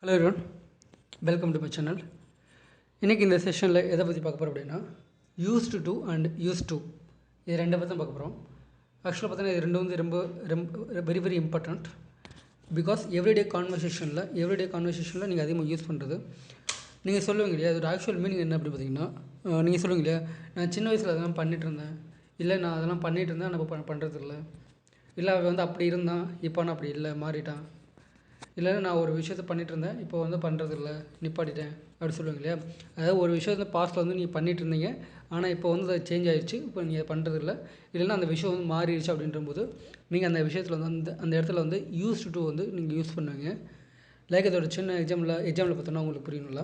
Hello everyone, welcome to my channel. இன்றைக்கி இந்த செஷனில் எதை பற்றி பார்க்க போகிறோம் அப்படின்னா, used to and use to இது ரெண்டை பற்றி தான் பார்க்க போகிறோம். ஆக்சுவலாக பார்த்தீங்கன்னா இது ரெண்டும் வந்து ரொம்ப வெரி இம்பார்ட்டண்ட். பிகாஸ் எவ்ரிடே கான்வர்சேஷனில் நீங்கள் அதிகமாக யூஸ் பண்ணுறது. நீங்கள் சொல்லுவீங்க இல்லையா, அதோட ஆக்சுவல் மீனிங் என்ன அப்படி பார்த்தீங்கன்னா, நீங்கள் சொல்லுவீங்க இல்லையா, நான் சின்ன வயசில் அதெல்லாம் பண்ணிகிட்டு இருந்தேன், இல்லை நான் அதெல்லாம் பண்ணிகிட்டு இருந்தேன், நான் இப்போ பண்ணுறது இல்லை அவன் வந்து அப்படி இருந்தான், இப்போ நான் அப்படி இல்லை மாறிட்டான், இல்லைன்னா நான் ஒரு விஷயத்தை பண்ணிகிட்டு இருந்தேன், இப்போ வந்து பண்ணுறதில்ல நிப்பாட்டிட்டேன் அப்படி சொல்லுவாங்க இல்லையா. அதாவது ஒரு விஷயத்தை பாஸ்ட்டில் வந்து நீங்கள் பண்ணிகிட்டு இருந்தீங்க, ஆனால் இப்போ வந்து அது சேஞ்ச் ஆகிடுச்சு, இப்போ நீங்கள் பண்ணுறதில்ல, இல்லைன்னா அந்த விஷயம் வந்து மாறிடுச்சு அப்படின்றபோது நீங்கள் அந்த விஷயத்தில் வந்து அந்த இடத்துல வந்து யூஸ்டு டு வந்து நீங்கள் யூஸ் பண்ணுவீங்க. லைக் அதோட சின்ன எக்ஸாம்பிள் பார்த்தோன்னா உங்களுக்கு புரியணும்ல.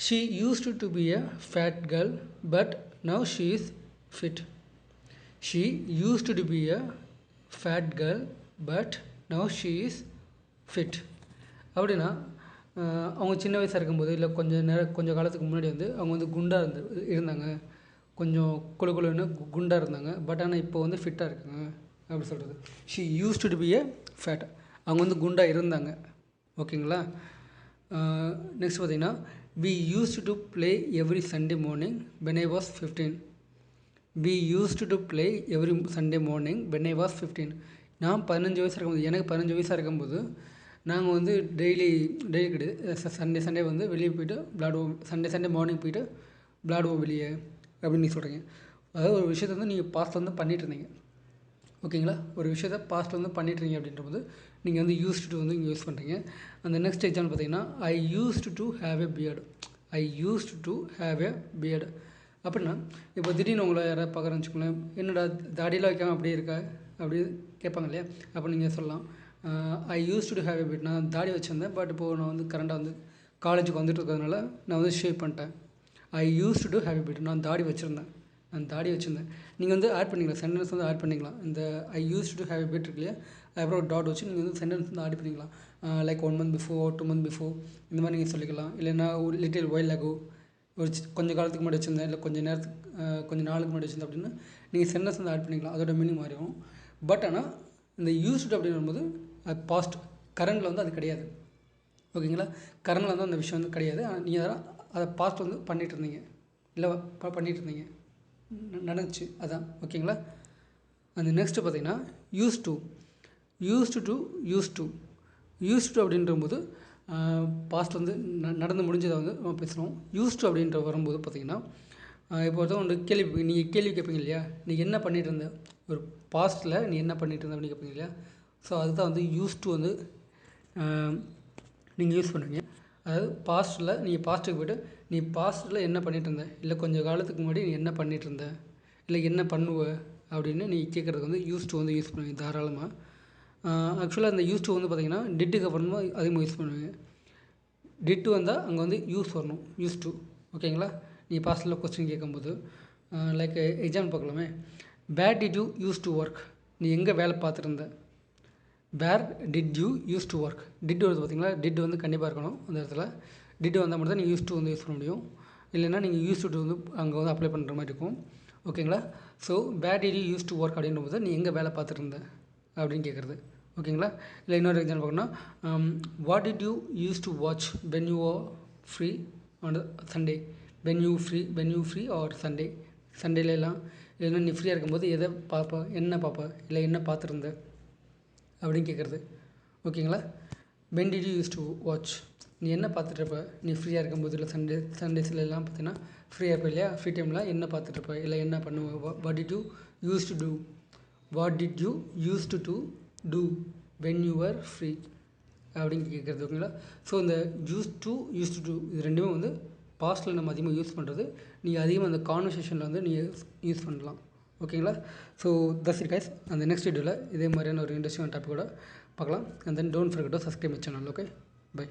She used to be a fat girl but now she is fit. She used to be a fat girl but now she is fit. அப்படின்னா அவங்க சின்ன வயசாக இருக்கும்போது இல்லை கொஞ்சம் காலத்துக்கு முன்னாடி வந்து அவங்க வந்து குண்டாக இருந்தாங்க, கொஞ்சம் குழுன்னு குண்டாக இருந்தாங்க, பட் ஆனால் இப்போ வந்து ஃபிட்டாக இருக்காங்க அப்படி சொல்கிறது. She used to be a fat, அவங்க வந்து குண்டாக இருந்தாங்க. ஓகேங்களா. நெக்ஸ்ட் பார்த்தீங்கன்னா, we used to play every Sunday morning when I was 15. We used to play every Sunday morning when I was 15. நான் 15 வயசாக இருக்கும்போது, எனக்கு 15 வயசாக இருக்கும்போது நாங்கள் வந்து டெய்லி கிடையாது, சண்டே வந்து வெளியே போய்ட்டு விளாடுவோம். சண்டே மார்னிங் போய்ட்டு விளாடுவோம் வெளியே அப்படின்னு நீங்கள் சொல்கிறீங்க. அதாவது ஒரு விஷயத்தை வந்து நீங்கள் பாஸ்ட்டில் வந்து பண்ணிகிட்டு இருந்தீங்க. ஓகேங்களா. ஒரு விஷயத்தை பாஸ்ட்டில் வந்து பண்ணிட்டுருங்க அப்படின்றபோது நீங்கள் வந்து யூஸ்டு டு வந்து இங்கே யூஸ் பண்ணுறீங்க. அந்த நெக்ஸ்ட் எக்ஸாம்பிள் பார்த்தீங்கன்னா, I used to have a beard. I used to have a beard அப்படின்னா, இப்போ திடீர்னு உங்களை யாராவது பார்க்குறேன்னு வச்சுக்கோங்களேன், என்னடா தாடியெலாம் வைக்காமல் அப்படியே இருக்கா அப்படி கேட்பாங்க இல்லையா. அப்போ நீங்கள் சொல்லலாம், I used to have a beard. நான் தாடி வச்சுருந்தேன், பட் இப்போது நான் வந்து கரண்டாக வந்து காலேஜுக்கு வந்துட்டு இருக்கிறதுனால நான் வந்து ஷேவ் பண்ணிட்டேன். I used to have a beard. நான் தாடி வச்சுருந்தேன். நீங்கள் வந்து ஆட் பண்ணிக்கலாம், சென்டென்ஸ் வந்து ஆட் பண்ணிக்கலாம். இந்த I used to have a beard இருக்கு இல்லையா, அதுக்கப்புறம் ஒரு டாட் வச்சு நீங்கள் வந்து சென்டென்ஸ் வந்து ஆட் பண்ணிக்கலாம். Like 1 month before, 2 month before, இந்த மாதிரி நீங்கள் சொல்லிக்கலாம். இல்லைன்னா ஒரு லிட்டில் ஒயில் அகோ, ஒரு கொஞ்சம் காலத்துக்கு முன்னாடி வச்சுருந்தேன், இல்லை கொஞ்சம் நாளுக்கு முன்னாடி வச்சுருந்தேன் அப்படின்னு நீங்கள் சென்டென்ஸ் வந்து ஆட் பண்ணிக்கலாம். அதோட மீனிங் மாறிடும். பட் ஆனால் இந்த யூஸ்டு அப்படின்னு வரும்போது அது பாஸ்ட், கரண்டில் வந்து அது கிடையாது. ஓகேங்களா. கரண்டில் வந்து அந்த விஷயம் வந்து கிடையாது. நீங்கள் அதை பாஸ்ட் வந்து பண்ணிகிட்டு இருந்தீங்க, இல்லை பண்ணிகிட்டு இருந்தீங்க, நடந்துச்சு அதான். ஓகேங்களா. அந்த நெக்ஸ்ட்டு பார்த்தீங்கன்னா, யூஸ்டு டு அப்படின்றபோது பாஸ்ட் வந்து நடந்து முடிஞ்சதை வந்து நம்ம பேசுகிறோம். யூஸ்டு அப்படின்ற வரும்போது பார்த்திங்கன்னா, இப்போ ஒன்று நீங்கள் கேள்வி கேட்பீங்க இல்லையா, நீ என்ன பண்ணிகிட்டு இருந்த, ஒரு பாஸ்ட்டில் நீ என்ன பண்ணிகிட்டு இருந்த அப்படின்னு கேட்பீங்க இல்லையா. ஸோ அதுதான் வந்து யூஸ்டு வந்து நீங்கள் யூஸ் பண்ணுவீங்க. அதாவது பாஸ்ட்டில் நீங்கள் பாஸ்ட்டுக்கு போய்ட்டு நீ பாஸ்ட்டில் என்ன பண்ணிகிட்டு இருந்த, இல்லை கொஞ்சம் காலத்துக்கு முன்னாடி நீ என்ன பண்ணிகிட்டு இருந்த, இல்லை என்ன பண்ணுவ அப்படின்னு நீங்கள் கேட்குறதுக்கு வந்து யூஸ்டு வந்து யூஸ் பண்ணுவீங்க தாராளமாக. ஆக்சுவலாக அந்த யூஸ்டு வந்து பார்த்திங்கன்னா டிட்டுக்கு அப்புறமா அதிகமாக யூஸ் பண்ணுவீங்க. டிட்டு வந்தால் அங்கே வந்து யூஸ் வரணும், யூஸ்டு. ஓகேங்களா. நீங்கள் பாஸ்ட்டில் கொஸ்டின் கேட்கும்போது லைக் எக்ஸாம்பிள் பார்க்கலாமே. Where did you use to work. நீ எங்கே வேலை பார்த்துருந்த. Where did you use to work. Did வருது பார்த்தீங்களா, டிட் வந்து கண்டிப்பாக இருக்கணும் அந்த இடத்துல. டிட் வந்தால் மட்டும் தான் நீங்கள் யூஸ் டு வந்து யூஸ் பண்ண முடியும். இல்லைன்னா நீங்கள் யூஸ் டு வந்து அங்கே வந்து அப்ளை பண்ணுற மாதிரி இருக்கும். ஓகேங்களா. So where did you use to work அப்படின்ற போது நீ எங்கே வேலை பார்த்துட்டு இருந்த அப்படின்னு கேட்குறது. ஓகேங்களா. இல்லை இன்னொரு எக்ஸாம்பிள் பார்க்கணும்னா, what did you use to watch when you are free on Sunday. When you free are சண்டேலாம் இல்லைன்னா நீ ஃப்ரீயாக இருக்கும்போது எதை பார்ப்ப, என்ன பார்ப்ப, இல்லை என்ன பார்த்துருந்த அப்படின்னு கேட்குறது. ஓகேங்களா. When did you use to watch, நீ என்ன பார்த்துட்ருப்ப, நீ ஃப்ரீயாக இருக்கும்போது, இல்லை சண்டேஸ்லாம் பார்த்தீங்கன்னா ஃப்ரீயாக இருப்ப இல்லையா, ஃப்ரீ டைமில் என்ன பார்த்துட்ருப்ப, இல்லை என்ன பண்ணுவ. What did you use to do when you are free அப்படின்னு கேட்குறது. ஓகேங்களா. ஸோ இந்த யூஸ் டு இது ரெண்டுமே வந்து பாஸ்ட்டில் நம்ம அதிகமாக யூஸ் பண்ணுறது. நீங்கள் அதிகமாக அந்த கான்வர்சேஷனில் வந்து நீங்கள் யூஸ் பண்ணலாம். ஓகேங்களா. So that's it guys. அந்த நெக்ஸ்ட் வீடியோவில் இதே மாதிரியான ஒரு இன்ட்ரெஸ்டிங்கான டாப்பிக்கோட பார்க்கலாம். And then don't forget to subscribe my channel. Okay, by.